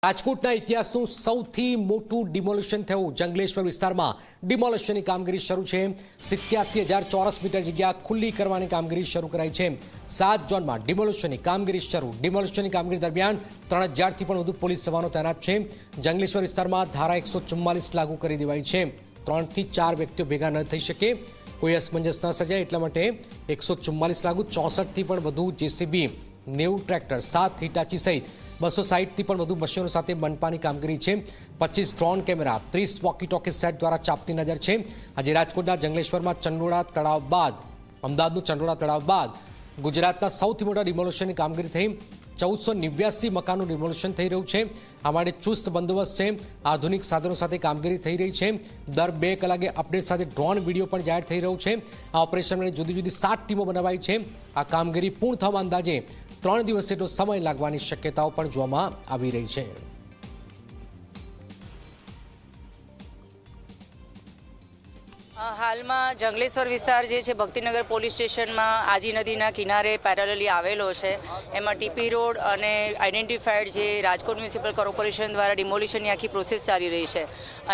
રાજકોટના ઇતિહાસનું સૌથી મોટું ડિમોલિશન થયું જંગલેશ્વર વિસ્તારમાં ડિમોલિશનની કામગીરી શરૂ છે। 87,000 ચોરસ મીટર જગ્યા ખુલ્લી કરવાની કામગીરી શરૂ કરાઈ છે। 7 ઝોનમાં ડિમોલિશનની કામગીરી શરૂ। ડિમોલિશનની કામગીરી દરમિયાન 3,000થી પણ વધુ પોલીસ જવાનો તૈનાત છે। જંગલેશ્વર વિસ્તારમાં ધારા 144 લાગુ કરી દેવાઈ છે। 3 થી 4 વ્યક્તિઓ ભેગા ન થઈ શકે, કોઈ અસમંજસ ન સર્જાય એટલા માટે 144 લાગુ। 64થી પણ વધુ જેસીબી, 90 ટ્રેક્ટર, 7 હિટાચી સહિત 260થી પણ વધુ મશીનો સાથે મનપાની કામગીરી છે। 25 drone camera, 30 walkie talkie set દ્વારા ચાંપતી નજર છે। આજે રાજકોટના જંગલેશ્વરમાં ચંડોળા તળાવ બાદ, અમદાવાદનું ચંડોળા તળાવ બાદ ગુજરાતના સૌથી મોટા ડિમોલિશનની કામગીરી થઈ। 1489 મકાનનું ડિમોલિશન થઈ રહ્યું છે। આ માટે ચુસ્ત બંદોબસ્ત છે, આધુનિક સાધનો સાથે કામગીરી થઈ રહી છે। દર 2 કલાકે અપડેટ સાથે ડ્રોન વિડીયો પણ જાહેર થઈ રહ્યો છે। આ ઓપરેશન માટે જુદી જુદી 7 ટીમો બનાવાઈ છે। આ કામગીરી પૂર્ણ થવામાં અંદાજે 3 દિવસ જેટલો સમય લાગવાની શક્યતાઓ પણ જોવામાં આવી રહી છે। હાલમાં જંગલેશ્વર વિસ્તાર જે છે ભક્તિનગર પોલીસ સ્ટેશનમાં આજી નદીના કિનારે પેરેલલી આવેલો છે। એમાં ટીપી રોડ અને આઈડેન્ટિફાઈડ જે રાજકોટ મ્યુનિસિપલ કોર્પોરેશન દ્વારા ડિમોલિશનની આખી પ્રોસેસ ચાલી રહી છે।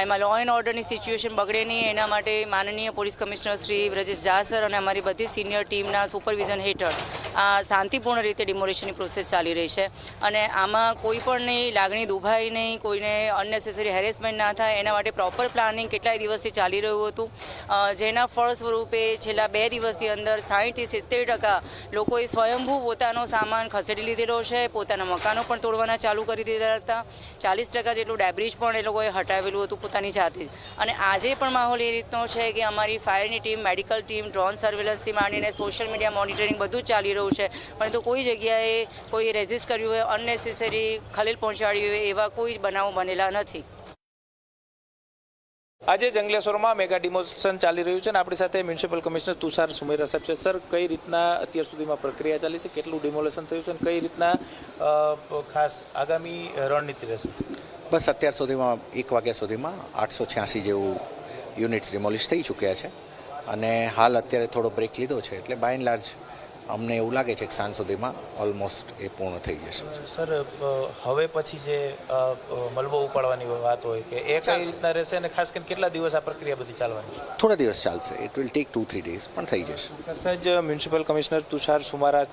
એમાં લો એન્ડ ઓર્ડરની સિચ્યુએશન બગડે નહીં એના માટે માનનીય police commissioner Shri Brajesh Jha sir અને અમારી બધી સિનિયર ટીમના સુપરવિઝન હેઠળ આ શાંતિપૂર્ણ રીતે ડિમોલિશનની પ્રોસેસ ચાલી રહી છે। અને આમાં કોઈ પણની લાગણી દુભાય નહીં, કોઈને અનનેસેસરી હેરેસમેન્ટ ના થાય એના માટે પ્રોપર પ્લાનિંગ કેટલાય દિવસથી ચાલી રહ્યું હતું, જેના ફળ સ્વરૂપે છેલ્લા 2 દિવસની અંદર 60થી 70% લોકોએ સ્વયંભૂ પોતાનો સામાન ખસેડી લીધેલો છે। પોતાના મકાનો પણ તોડવાના ચાલુ કરી દીધા હતા। 40% જેટલું ડેબ્રિજ પણ એ લોકોએ હટાવેલું હતું પોતાની જાતે। અને આજે પણ માહોલ એ રીતનો છે કે અમારી ફાયરની ટીમ, મેડિકલ ટીમ, ડ્રોન સર્વેલન્સથી માંડીને સોશિયલ મીડિયા મોનિટરિંગ બધું જ ચાલી રહ્યું છે, પરંતુ કોઈ જગ્યાએ કોઈ રેઝિસ્ટ કર્યું હોય, અનનેસેસરી ખલેલ પહોંચાડ્યું હોય એવા કોઈ બનાવો બનેલા નથી। આજે જંગલેશ્વરમાં મેગા ડિમોલિશન ચાલી રહ્યું છે અને આપણી સાથે મ્યુનિસિપલ કમિશનર તુષાર સુમેરા સાહેબ છે। સર, કઈ રીતના અત્યાર સુધીમાં પ્રક્રિયા ચાલી છે, કેટલું ડિમોલિશન થયું છે અને કઈ રીતના ખાસ આગામી રણનીતિ રહેશે? બસ અત્યાર સુધીમાં 1 વાગ્યા સુધીમાં 886 જેવું યુનિટ્સ ડિમોલિશ થઈ ચૂક્યા છે અને હાલ અત્યારે થોડો બ્રેક લીધો છે, એટલે બાય એન્ડ લાર્જ અમને એવું લાગે છે કે સાંજ સુધીમાં ઓલમોસ્ટ એ પૂર્ણ થઈ જશે। સર, હવે પછી જે મલબો ઉપાડવાની વાત હોય કે એ કઈ રીતના રહેશે અને ખાસ કરીને કેટલા દિવસ આ પ્રક્રિયા બધી ચાલવાની છે? થોડા દિવસ ચાલશે, ઇટ વિલ ટેક 2-3 ડેઝ પણ થઈ જશે। સહજ મ્યુનિસિપલ કમિશનર તુષાર સુમારા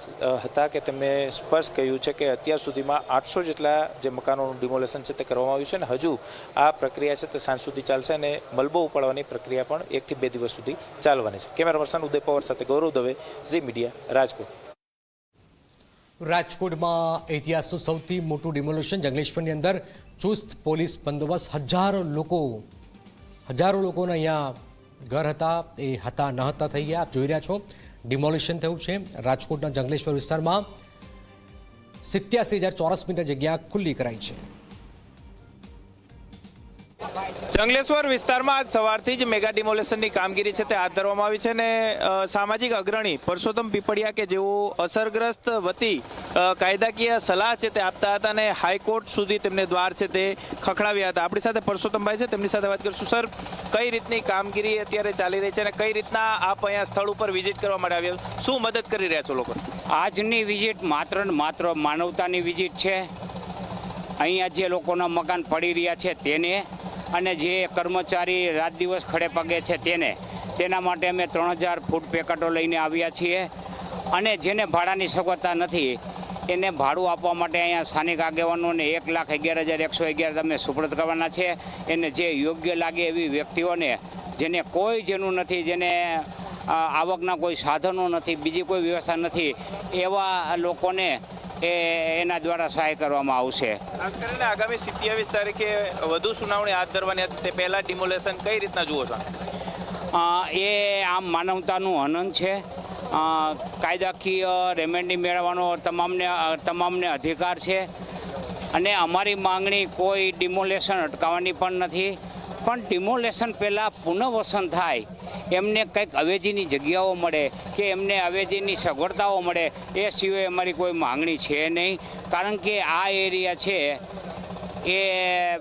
હતા કે તેમણે સ્પષ્ટ કહ્યું છે કે અત્યાર સુધીમાં 800 જેટલા જે મકાનોનું ડિમોલેશન છે તે કરવામાં આવ્યું છે અને હજુ આ પ્રક્રિયા છે તે સાંજ સુધી ચાલશે અને મલબો ઉપાડવાની પ્રક્રિયા પણ 1 થી 2 દિવસ સુધી ચાલવાની છે। કેમેરા પર્સન ઉદય પવાર સાથે ગૌરવ દવે, ઝી મીડિયા, રાજકોટમાં ઇતિહાસનું સૌથી મોટું ડિમોલિશન જંગલેશ્વરની અંદર ચુસ્ત પોલીસ બંદોબસ્ત। હજારો લોકોના અહીંયા ઘર હતા એ હતા ન હતા થઈ ગયા। આપ જોઈ રહ્યા છો ડિમોલિશન થયું છે રાજકોટના જંગલેશ્વર વિસ્તારમાં। 87,000 ચોરસ મીટર જગ્યા ખુલ્લી કરાઈ છે। જંગલેશ્વર વિસ્તારમાં આજ સવારથી જ મેગા ડિમોલેશનની કામગીરી છે તે હાથ ધરવામાં આવી છે અને સામાજિક અગ્રણી પરસોત્તમ પીપળિયા કે જેઓ અસરગ્રસ્ત વતી કાયદાકીય સલાહ છે તે આપતા હતા અને હાઈકોર્ટ સુધી તેમને દ્વાર છે તે ખખડાવ્યા હતા। આપણી સાથે પરસોત્તમભાઈ છે, તેમની સાથે વાત કરીશું। સર, કઈ રીતની કામગીરી અત્યારે ચાલી રહી છે અને કઈ રીતના આપ અહીંયા સ્થળ ઉપર વિઝિટ કરવા માટે આવ્યા, શું મદદ કરી રહ્યા છો લોકો? આજની વિઝિટ માત્ર ને માત્ર માનવતાની વિઝિટ છે। અહીંયા જે લોકોના મકાન પડી રહ્યા છે તેને અને જે કર્મચારી રાત દિવસ ખડે પગે છે તેના માટે અમે 3000 ફૂડ પેકેટો લઈને આવ્યા છીએ અને જેને ભાડાની સગવડતા નથી એને ભાડું આપવા માટે અહીંયા સ્થાનિક આગેવાનોને 1,11,111 તમે સુપરત કરવાના છે। એને જે યોગ્ય લાગે એવી વ્યક્તિઓને જેને કોઈ જેનું નથી, જેને આવકના કોઈ સાધનો નથી, બીજી કોઈ વ્યવસ્થા નથી, એવા લોકોને એના દ્વારા સહાય કરવામાં આવશે। ખાસ કરીને આગામી 27 તારીખે વધુ સુનાવણી હાથ ધરવાની હતી, તે પહેલાં ડિમોલેશન કઈ રીતના જુઓ છો? એ આમ માનવતાનું હનન છે। કાયદાકીય રેમેડી મેળવવાનો તમામને અધિકાર છે અને અમારી માંગણી કોઈ ડિમોલેશન અટકાવવાની પણ નથી, પણ ડિમોલેશન પહેલાં પુનઃવસન થાય, એમને કંઈક અવેજીની જગ્યાઓ મળે કે એમને અવેજીની સગવડતાઓ મળે, એ સિવાય અમારી કોઈ માંગણી છે નહીં। કારણ કે આ એરિયા છે એ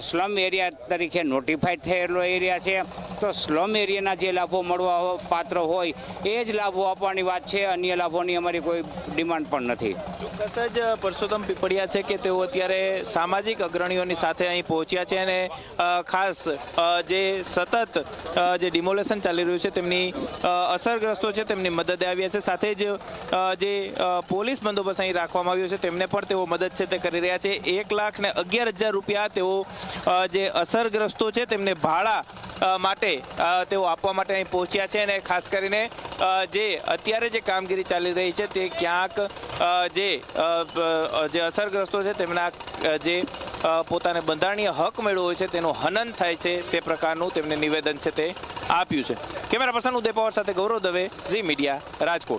સ્લમ એરિયા તરીકે નોટિફાઈડ થયેલો એરિયા છે, તો સ્લમ એરિયાના જે લાભો મળવા પાત્ર હોય એ જ લાભો આપવાની વાત છે. અન્ય લાભોની અમારી કોઈ ડિમાન્ડ પણ નથી. ચોક્કસ જ પરસોત્તમ પીપળિયા છે કે તેઓ અત્યારે સામાજિક અગ્રણીઓની સાથે અહીં પહોંચ્યા છે અને ખાસ જે સતત જે ડિમોલેશન ચાલી રહ્યું છે તેમની અસરગ્રસ્તો છે તેમની મદદે આવ્યા છે. સાથે જ જે પોલીસ બંદોબસ્ત અહીં રાખવામાં આવ્યો છે તેમને પણ તેઓ મદદ છે તે કરી રહ્યા છે. 1,11,000 રૂપિયા તેઓ જે અસરગ્રસ્તો છે તેમને ભાડા માટે તેઓ આપવા માટે અહીં પહોંચ્યા છે. અને ખાસ કરીને જે અત્યારે જે કામગીરી ચાલી રહી છે તે ક્યાંક જે અસરગ્રસ્તો છે તેમના જે પોતાને બંધારણીય હક મેળવ્યો હોય છે તેનું હનન થાય છે તે પ્રકારનું તેમને નિવેદન છે તે આપ્યું છે. કેમેરા પર્સન ઉદય પવાર સાથે ગૌરવ દવે, ઝી મીડિયા, રાજકોટ.